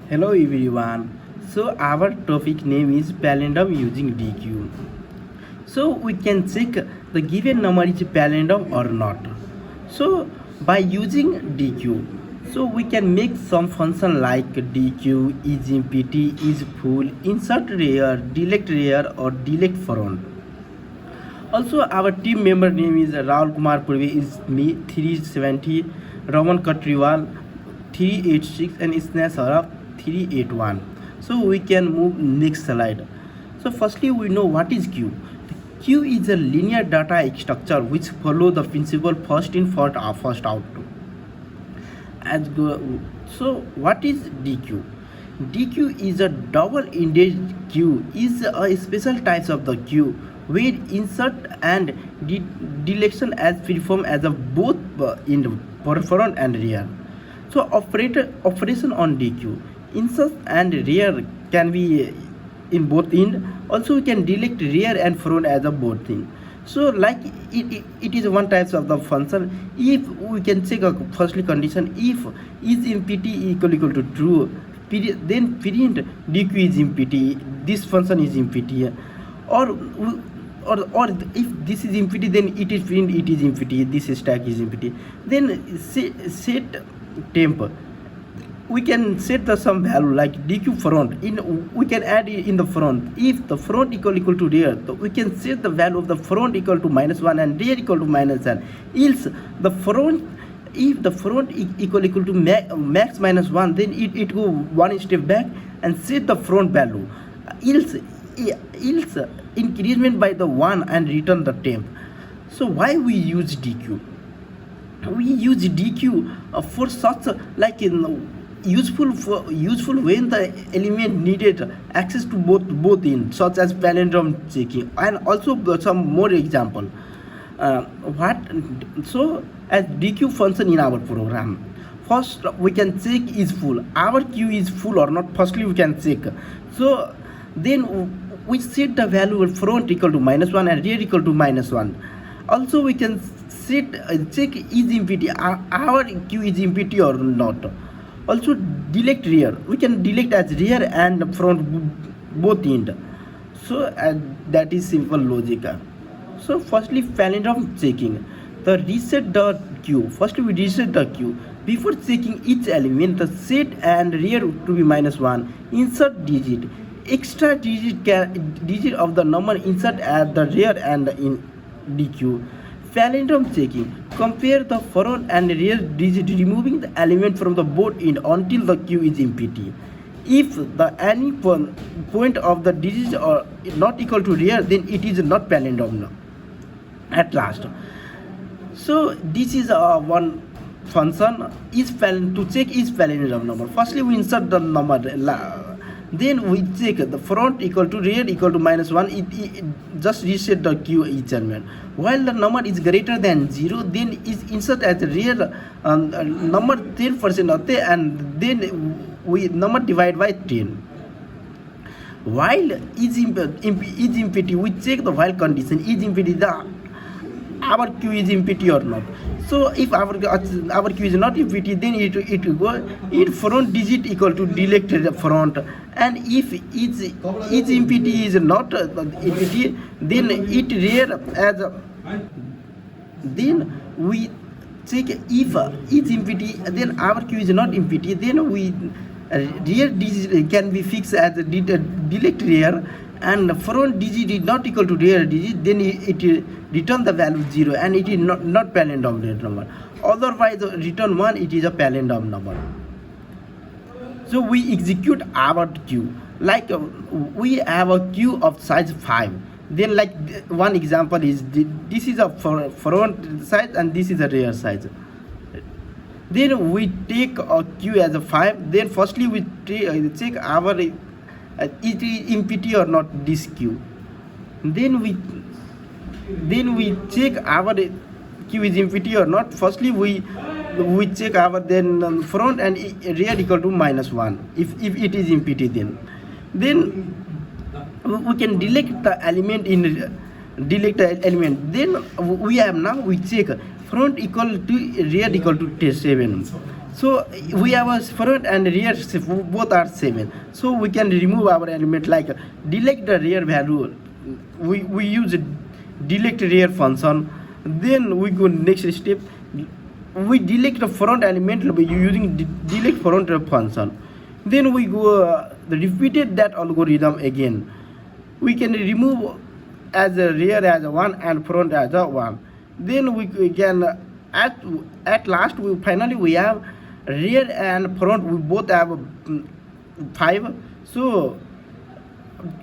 Hello everyone. So our topic name is palindrome using Deque. So we can check the given number is palindrome or not. So by using Deque, so we can make some function like Deque is empty, is full, insert rear, delete rear or delete front. Also, our team member name is Rahul Kumar Purve is me 370, Raman Katriwal 386 and Isna Saraf 381. So we can move next slide. So firstly we know what is queue. The queue is a linear data structure which follow the principle first in first out. So what is DQ? DQ is a double-ended queue. Is a special types of the queue where insert and deletion as performed as a both in front and rear. So operation on DQ, insert and rear can be in both end. Also we can delete rear and front as a both thing. So like it is one types of the function. If we can check a firstly condition, if is empty equal to true, then print dq is empty, this function is empty, or or if this is empty then it is print it is empty, this stack is empty. Then set temp, we can set the some value like dq front, in we can add it in the front. If the front equal to rear, so we can set the value of the front equal to -1 and rear equal to -1. Else the front, if the front equal to max -1, then it go one step back and set the front value. Else increment by the 1 and return the temp. So why we use dq? We use dq for such like in useful when the element needed access to both in, such as palindrome checking, and also some more example. What so as dq function in our program, first we can check is full, our queue is full or not. Firstly we can check. So then we set the value of front equal to -1 and rear equal to -1. Also we can set check is empty, our queue is empty or not. Also delete rear, we can delete as rear and front both end. So that is simple logic. So firstly palindrome checking, the reset the queue. Firstly we reset the queue before checking each element, the set and rear to be -1, insert digit, extra digit of the number insert at the rear and in dq. Palindrome checking, compare the front and rear digit removing the element from the both end until the queue is empty. If the any point of the digit are not equal to rear, then it is not palindrome at last. So this is one function is to check is palindrome number. Firstly we insert the number, then we check the front equal to rear equal to -1, it just reset the queue each element. While the number is greater than 0, then is insert as rear number 10% and then we number divide by 10. While is empty, we check the while condition is empty, our queue is empty or not. So if our queue is not empty, then it will go it front digit equal to delete the front, and if is empty is not empty, then it rear as then we check if is empty, then our queue is not empty, then we rear digit can be fixed as delete rear, and front digit is not equal to rear digit, then it return the value 0 and it is not palindrome number. Otherwise return 1, it is a palindrome number. So we execute our queue like we have a queue of size 5. Then like one example is this is a front size and this is a rear size. Then we take a queue as a 5. Then firstly we check our it is empty or not this queue. Then we check our queue is empty or not. Firstly we check our then front and rear equal to -1. If it is empty, then we can delete the element in delete the element. Then we have now we check front equal to rear equal to 7. So we have a front and rear both are 7. So we can remove our element like delete the rear value. We use a delete rear function. Then we go next step. We delete the front element by using delete front function. Then we go repeated that algorithm again. We can remove as a rear as a 1 and front as a 1. Then we can at last we finally we have rear and front we both have 5. So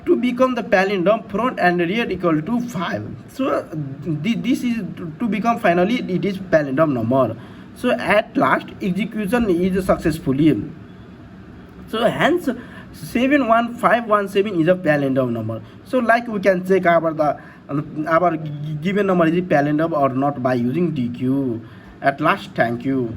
to become the palindrome, front and rear equal to 5. So this is to become finally it is palindrome number. So at last execution is successfully. So hence 71517 is a palindrome number. So like we can check our given number is a palindrome or not by using DQ. At last, thank you.